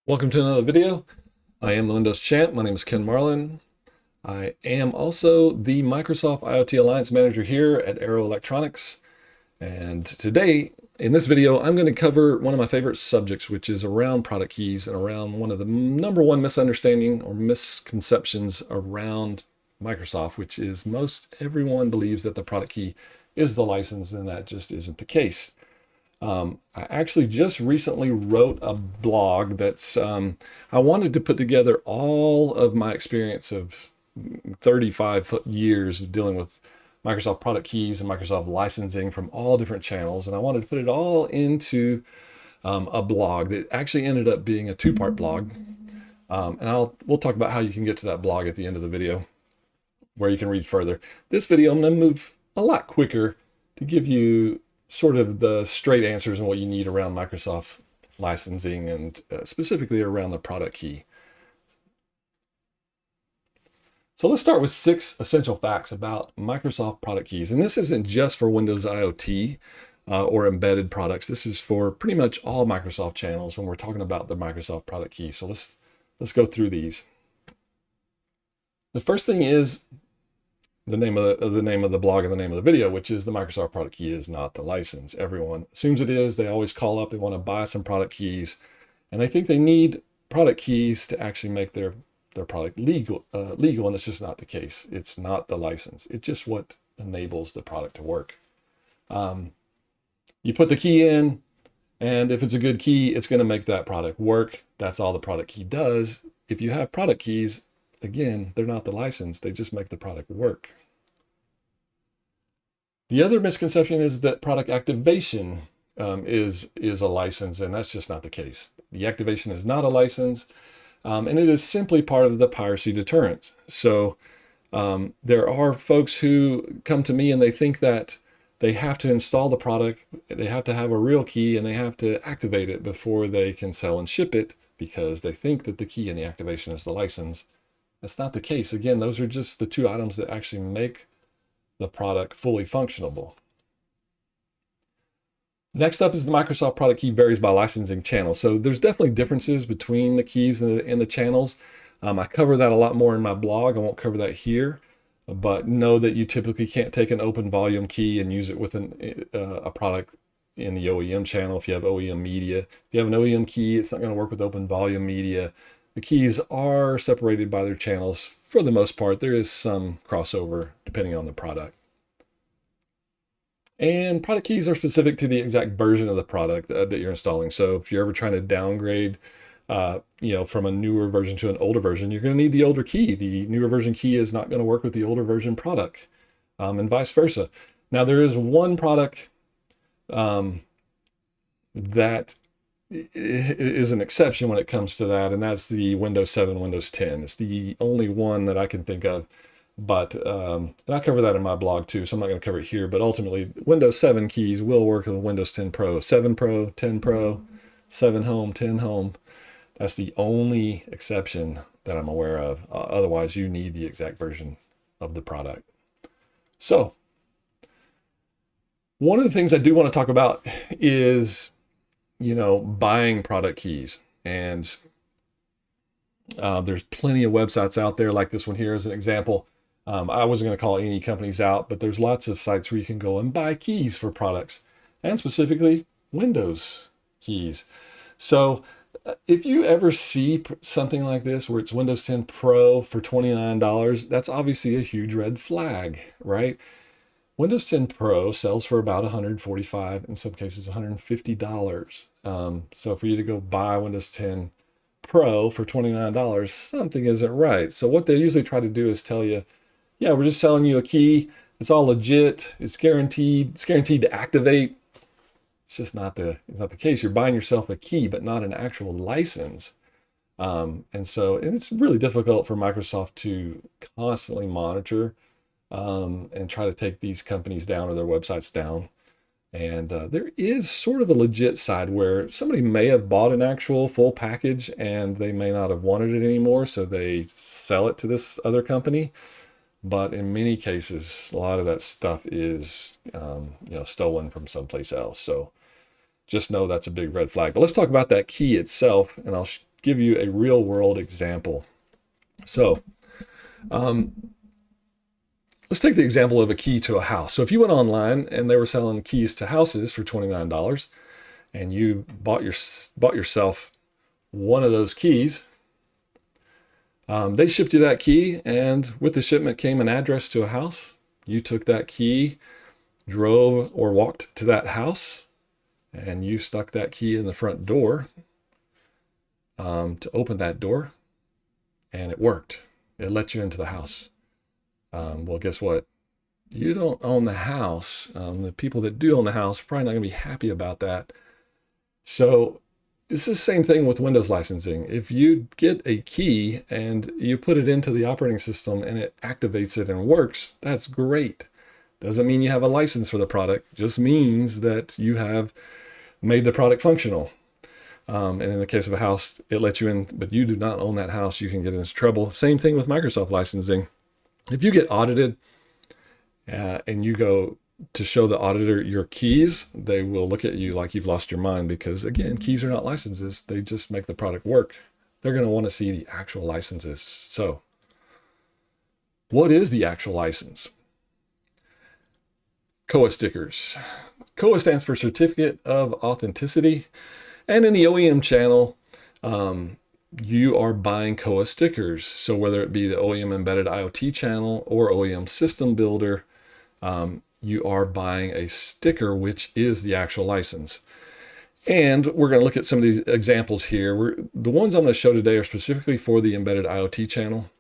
Welcome to another video. I am the Windows Champ. My name is Ken Marlin. I am also the Microsoft IoT Alliance Manager here at Arrow Electronics. And today, in this video, I'm going to cover one of my favorite subjects, which is around product keys and around one of the number one misunderstanding or misconceptions around Microsoft, which is most everyone believes that the product key is the license, and that just isn't the case. I actually just recently wrote a blog that's, I wanted to put together all of my experience of 35 years of dealing with Microsoft product keys and Microsoft licensing from all different channels. And I wanted to put it all into a blog that actually ended up being a two-part blog. And we'll talk about how you can get to that blog at the end of the video where you can read further. This video, I'm going to move a lot quicker to give you sort of the straight answers and what you need around Microsoft licensing and specifically around the product key. So let's start with 6 essential facts about Microsoft product keys. And this isn't just for Windows IoT or embedded products. This is for pretty much all Microsoft channels when we're talking about the Microsoft product key. So let's go through these. The first thing is the name of the blog and the name of the video, which is the Microsoft product key is not the license. Everyone assumes it is. They always call up, they want to buy some product keys, and they think they need product keys to actually make their product legal, and it's just not the case. It's not the license. It's just what enables the product to work. You put the key in, and if it's a good key, it's going to make that product work. That's all the product key does. If you have product keys, again, they're not the license. They just make the product work. The other misconception is that product activation is a license, and that's just not the case. The activation is not a license, and it is simply part of the piracy deterrent. So there are folks who come to me and they think that they have to install the product, they have to have a real key, and they have to activate it before they can sell and ship it because they think that the key and the activation is the license. That's not the case. Again, those are just the 2 items that actually make the product fully functionable. Next up is the Microsoft product key varies by licensing channel. So there's definitely differences between the keys and the channels. I cover that a lot more in my blog. I won't cover that here, but know that you typically can't take an open volume key and use it with a product in the OEM channel. If you have OEM media, if you have an OEM key, it's not going to work with open volume media. The keys are separated by their channels for the most part. There is some crossover depending on the product. And product keys are specific to the exact version of the product that you're installing. So if you're ever trying to downgrade from a newer version to an older version, you're going to need the older key. The newer version key is not going to work with the older version product, and vice versa. Now, there is one product that is an exception when it comes to that, and that's the Windows 7, Windows 10. It's the only one that I can think of, but and I cover that in my blog too, so I'm not going to cover it here, but ultimately Windows 7 keys will work with Windows 10 Pro, 7 Pro, 10 Pro, 7 Home, 10 Home. That's the only exception that I'm aware of. Otherwise, you need the exact version of the product. So, one of the things I do want to talk about is buying product keys. And there's plenty of websites out there like this one here as an example. I wasn't going to call any companies out, but there's lots of sites where you can go and buy keys for products, and specifically Windows keys. So if you ever see something like this where it's Windows 10 Pro for $29, that's obviously a huge red flag, right? Windows 10 Pro sells for about $145, in some cases $150. So for you to go buy Windows 10 Pro for $29, something isn't right. So what they usually try to do is tell you, yeah, we're just selling you a key. It's all legit. It's guaranteed. It's guaranteed to activate. It's just not the case. You're buying yourself a key, but not an actual license. And it's really difficult for Microsoft to constantly monitor and try to take these companies down or their websites down. And there is sort of a legit side where somebody may have bought an actual full package and they may not have wanted it anymore, so they sell it to this other company. But in many cases, a lot of that stuff is stolen from someplace else. So just know that's a big red flag. But let's talk about that key itself, and I'll give you a real world example. So let's take the example of a key to a house. So if you went online and they were selling keys to houses for $29 and you bought yourself one of those keys, they shipped you that key, and with the shipment came an address to a house. You took that key, drove or walked to that house, and you stuck that key in the front door to open that door, and it worked. It let you into the house. Well, guess what? You don't own the house. The people that do own the house are probably not going to be happy about that. So it's the same thing with Windows licensing. If you get a key and you put it into the operating system and it activates it and works, that's great. Doesn't mean you have a license for the product. Just means that you have made the product functional. And in the case of a house, it lets you in, but you do not own that house. You can get into trouble. Same thing with Microsoft licensing. If you get audited and you go to show the auditor your keys, they will look at you like you've lost your mind, because again, keys are not licenses. They just make the product work. They're going to want to see the actual licenses. So what is the actual license? KOA Stickers. KOA stands for Certificate of Authenticity. And in the OEM channel, you are buying KOA stickers. So whether it be the OEM Embedded IoT channel or OEM System Builder, you are buying a sticker, which is the actual license. And we're going to look at some of these examples here. The ones I'm going to show today are specifically for the Embedded IoT channel.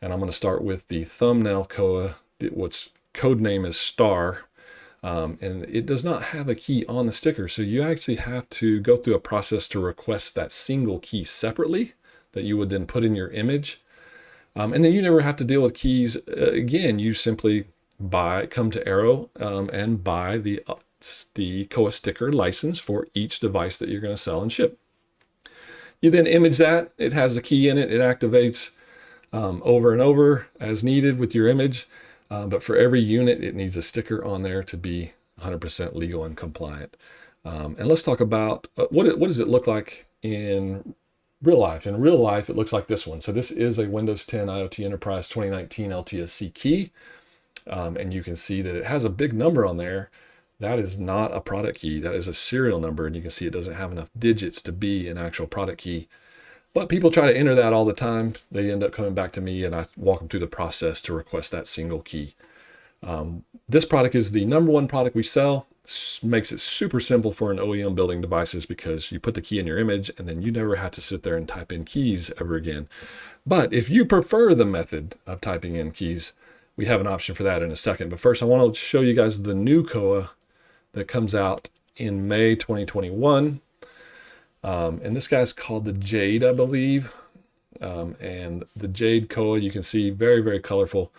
And I'm going to start with the thumbnail KOA, what's code name is Star. And it does not have a key on the sticker. So you actually have to go through a process to request that single key separately that you would then put in your image. And then you never have to deal with keys again. You simply come to Arrow and buy the KOA sticker license for each device that you're going to sell and ship. You then image that. It has a key in it. It activates over and over as needed with your image. But for every unit, it needs a sticker on there to be 100% legal and compliant. And let's talk about what does it look like in real life. In real life, it looks like this one. So this is a Windows 10 IoT Enterprise 2019 LTSC key. And you can see that it has a big number on there. That is not a product key. That is a serial number. And you can see it doesn't have enough digits to be an actual product key. But people try to enter that all the time. They end up coming back to me and I walk them through the process to request that single key. This product is the number one product we sell. Makes it super simple for an OEM building devices because you put the key in your image and then you never have to sit there and type in keys ever again. But if you prefer the method of typing in keys, we have an option for that in a second. But first, I want to show you guys the new KOA that comes out in May 2021. And this guy's called the Jade, I believe. And the Jade KOA, you can see very, very colorful.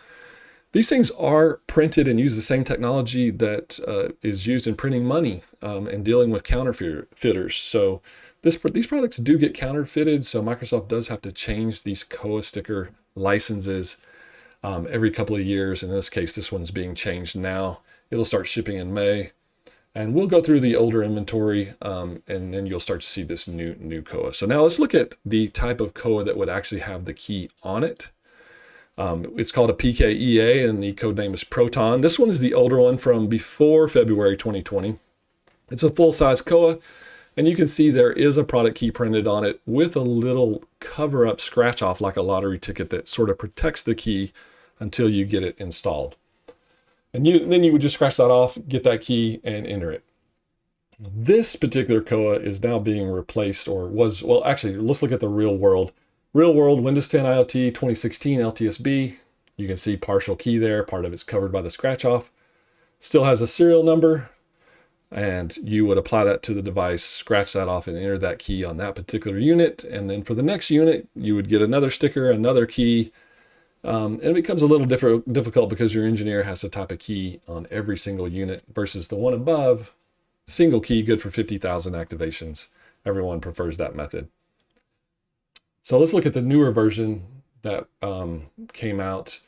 These things are printed and use the same technology that is used in printing money and dealing with counterfeiters. So these products do get counterfeited. So Microsoft does have to change these KOA sticker licenses every couple of years. In this case, this one's being changed now. It'll start shipping in May. And we'll go through the older inventory and then you'll start to see this new KOA. So now let's look at the type of KOA that would actually have the key on it. It's called a PKEA and the code name is Proton. This one is the older one from before February 2020. It's a full-size KOA and you can see there is a product key printed on it with a little cover-up scratch-off like a lottery ticket that sort of protects the key until you get it installed. And then you would just scratch that off, get that key, and enter it. This particular KOA is now being replaced, or was, well, actually, let's look at the real world. Real world Windows 10 IoT 2016 LTSB. You can see partial key there. Part of it's covered by the scratch off. Still has a serial number. And you would apply that to the device, scratch that off, and enter that key on that particular unit. And then for the next unit, you would get another sticker, another key. And it becomes a little difficult because your engineer has to type a key on every single unit versus the one above, single key, good for 50,000 activations. Everyone prefers that method. So let's look at the newer version that came out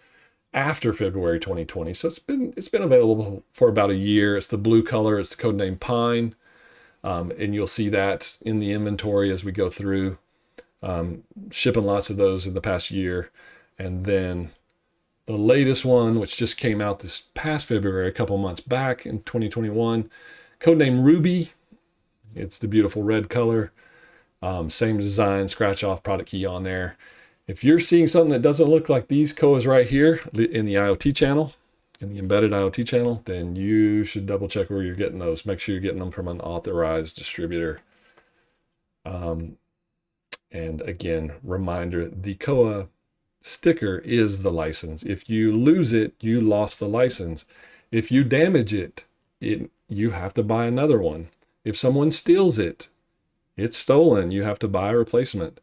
after February 2020. So it's been available for about a year. It's the blue color. It's the codename Pine. And you'll see that in the inventory as we go through. shipping lots of those in the past year. And then the latest one, which just came out this past February, a couple months back in 2021, codename Ruby. It's the beautiful red color. Same design, scratch off product key on there. If you're seeing something that doesn't look like these KOAs right here in the IoT channel, in the embedded IoT channel, then you should double check where you're getting those. Make sure you're getting them from an authorized distributor. And again, reminder, the KOA sticker is the license. If you lose it, you lost the license. If you damage it, you have to buy another one. If someone steals it, it's stolen. You have to buy a replacement.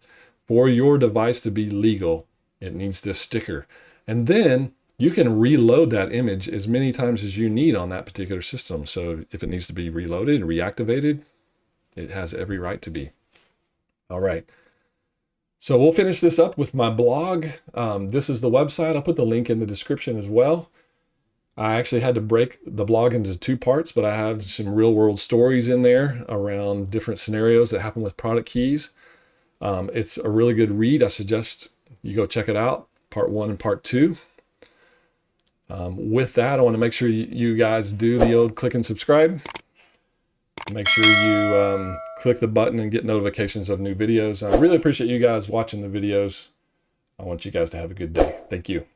For your device to be legal, it needs this sticker. And then you can reload that image as many times as you need on that particular system. So if it needs to be reloaded and reactivated, it has every right to be. All right. So we'll finish this up with my blog. This is the website. I'll put the link in the description as well. I actually had to break the blog into 2 parts, but I have some real world stories in there around different scenarios that happen with product keys. It's a really good read. I suggest you go check it out, part 1 and part 2. With that, I want to make sure you guys do the old click and subscribe. Make sure you click the button and get notifications of new videos. I really appreciate you guys watching the videos. I want you guys to have a good day. Thank you.